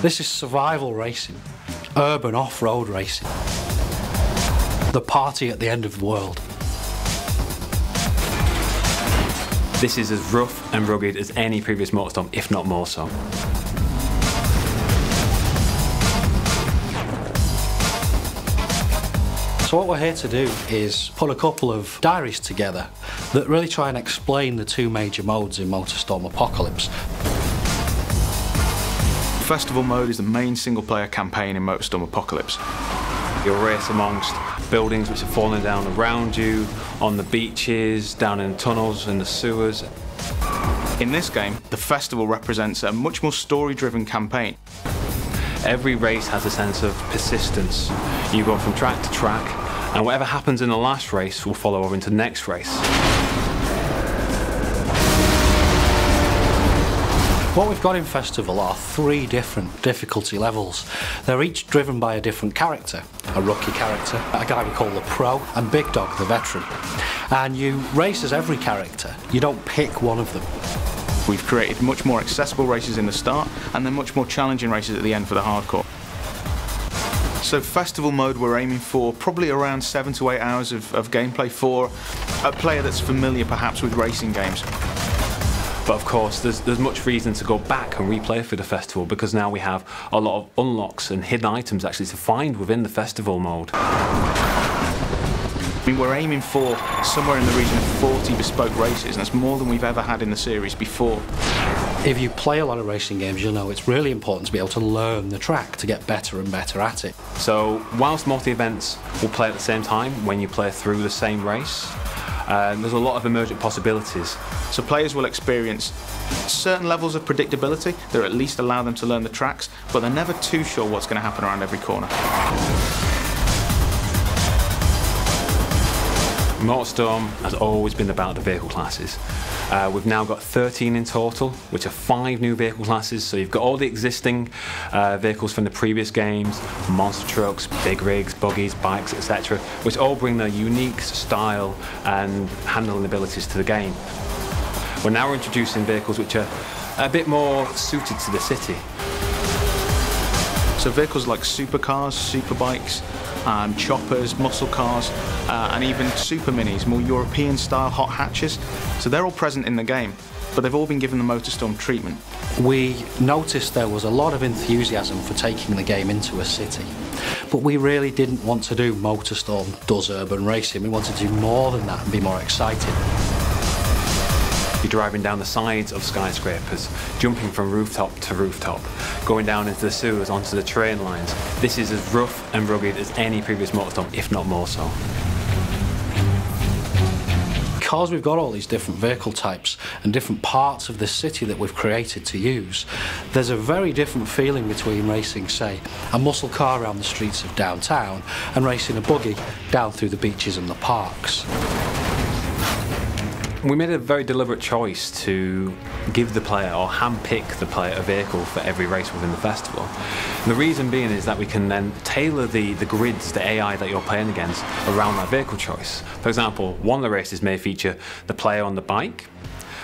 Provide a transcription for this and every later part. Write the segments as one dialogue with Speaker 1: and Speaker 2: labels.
Speaker 1: This is survival racing, urban off-road racing, the party at the end of the world.
Speaker 2: This is as rough and rugged as any previous MotorStorm, if not more so.
Speaker 1: So what we're here to do is put a couple of diaries together that really try and explain the two major modes in MotorStorm Apocalypse.
Speaker 3: Festival mode is the main single-player campaign in MotorStorm Apocalypse.
Speaker 2: You'll race amongst buildings which are falling down around you, on the beaches, down in tunnels, in the sewers.
Speaker 3: In this game, the festival represents a much more story-driven campaign.
Speaker 2: Every race has a sense of persistence. You go from track to track, and whatever happens in the last race will follow over into the next race.
Speaker 1: What we've got in Festival are 3 different difficulty levels. They're each driven by a different character. A rookie character, a guy we call the Pro, and Big Dog, the veteran. And you race as every character. You don't pick one of them.
Speaker 3: We've created much more accessible races in the start, and then much more challenging races at the end for the hardcore. So Festival mode, we're aiming for probably around 7 to 8 hours of gameplay for a player that's familiar perhaps with racing games.
Speaker 2: But of course, there's much reason to go back and replay for the festival, because now we have a lot of unlocks and hidden items actually to find within the festival mode.
Speaker 3: I mean, we're aiming for somewhere in the region of 40 bespoke races, and that's more than we've ever had in the series before.
Speaker 1: If you play a lot of racing games, you'll know it's really important to be able to learn the track to get better and better at it.
Speaker 2: So whilst multi-events will play at the same time when you play through the same race, there's a lot of emergent possibilities.
Speaker 3: So players will experience certain levels of predictability that at least allow them to learn the tracks, but they're never too sure what's going to happen around every corner.
Speaker 2: MotorStorm has always been about the vehicle classes. We've now got 13 in total, which are 5 new vehicle classes. So you've got all the existing vehicles from the previous games, monster trucks, big rigs, buggies, bikes, etc., which all bring their unique style and handling abilities to the game. We're now introducing vehicles which are a bit more suited to the city.
Speaker 3: So vehicles like supercars, superbikes, choppers, muscle cars, and even super minis, more European style hot hatches. So they're all present in the game, but they've all been given the MotorStorm treatment.
Speaker 1: We noticed there was a lot of enthusiasm for taking the game into a city, but we really didn't want to do MotorStorm does urban racing. We wanted to do more than that and be more exciting.
Speaker 2: You're driving down the sides of skyscrapers, jumping from rooftop to rooftop, going down into the sewers, onto the train lines. This is as rough and rugged as any previous MotorStorm, if not more so.
Speaker 1: Because we've got all these different vehicle types and different parts of the city that we've created to use, there's a very different feeling between racing, say, a muscle car around the streets of downtown and racing a buggy down through the beaches and the parks.
Speaker 2: We made a very deliberate choice to give the player, or hand-pick the player, a vehicle for every race within the festival. And the reason being is that we can then tailor the grids, the AI that you're playing against, around that vehicle choice. For example, one of the races may feature the player on the bike,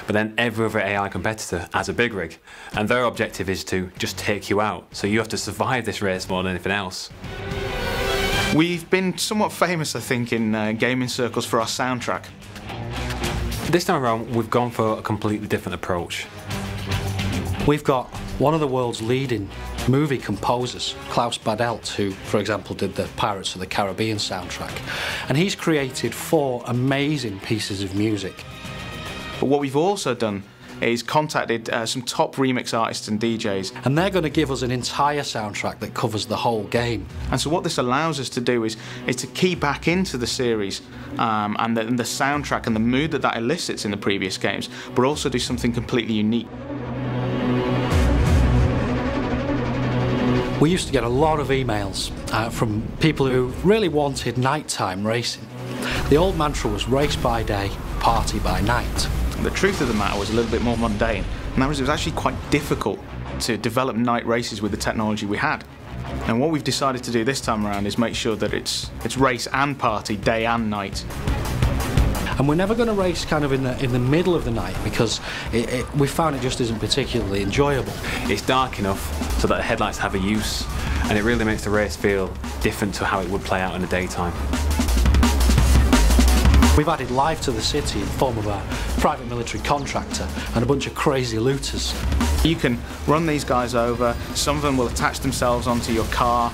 Speaker 2: but then every other AI competitor has a big rig, and their objective is to just take you out. So you have to survive this race more than anything else.
Speaker 3: We've been somewhat famous, I think, in gaming circles for our soundtrack.
Speaker 2: This time around, we've gone for a completely different approach.
Speaker 1: We've got one of the world's leading movie composers, Klaus Badelt, who, for example, did the Pirates of the Caribbean soundtrack. And he's created 4 amazing pieces of music.
Speaker 3: But what we've also done is contacted some top remix artists and DJs.
Speaker 1: And they're going to give us an entire soundtrack that covers the whole game.
Speaker 3: And so what this allows us to do is to key back into the series and the soundtrack and the mood that elicits in the previous games, but also do something completely unique.
Speaker 1: We used to get a lot of emails from people who really wanted nighttime racing. The old mantra was race by day, party by night.
Speaker 3: The truth of the matter was a little bit more mundane, and that was it was actually quite difficult to develop night races with the technology we had. And what we've decided to do this time around is make sure that it's race and party, day and night.
Speaker 1: And we're never going to race kind of in the middle of the night, because we found it just isn't particularly enjoyable.
Speaker 2: It's dark enough so that the headlights have a use, and it really makes the race feel different to how it would play out in the daytime.
Speaker 1: We've added life to the city in the form of a private military contractor and a bunch of crazy looters.
Speaker 3: You can run these guys over, some of them will attach themselves onto your car,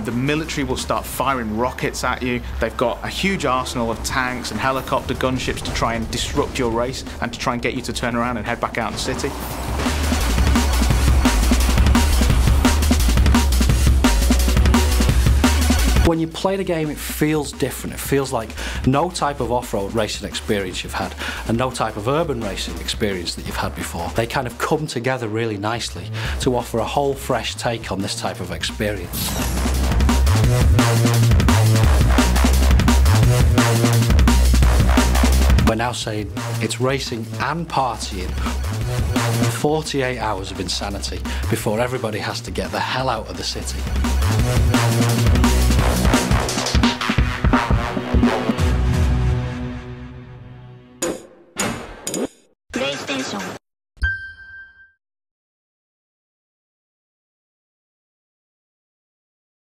Speaker 3: the military will start firing rockets at you. They've got a huge arsenal of tanks and helicopter gunships to try and disrupt your race and to try and get you to turn around and head back out in the city.
Speaker 1: When you play the game, it feels different. It feels like no type of off-road racing experience you've had and no type of urban racing experience that you've had before. They kind of come together really nicely to offer a whole fresh take on this type of experience. We're now saying it's racing and partying. 48 hours of insanity before everybody has to get the hell out of the city.
Speaker 4: PlayStation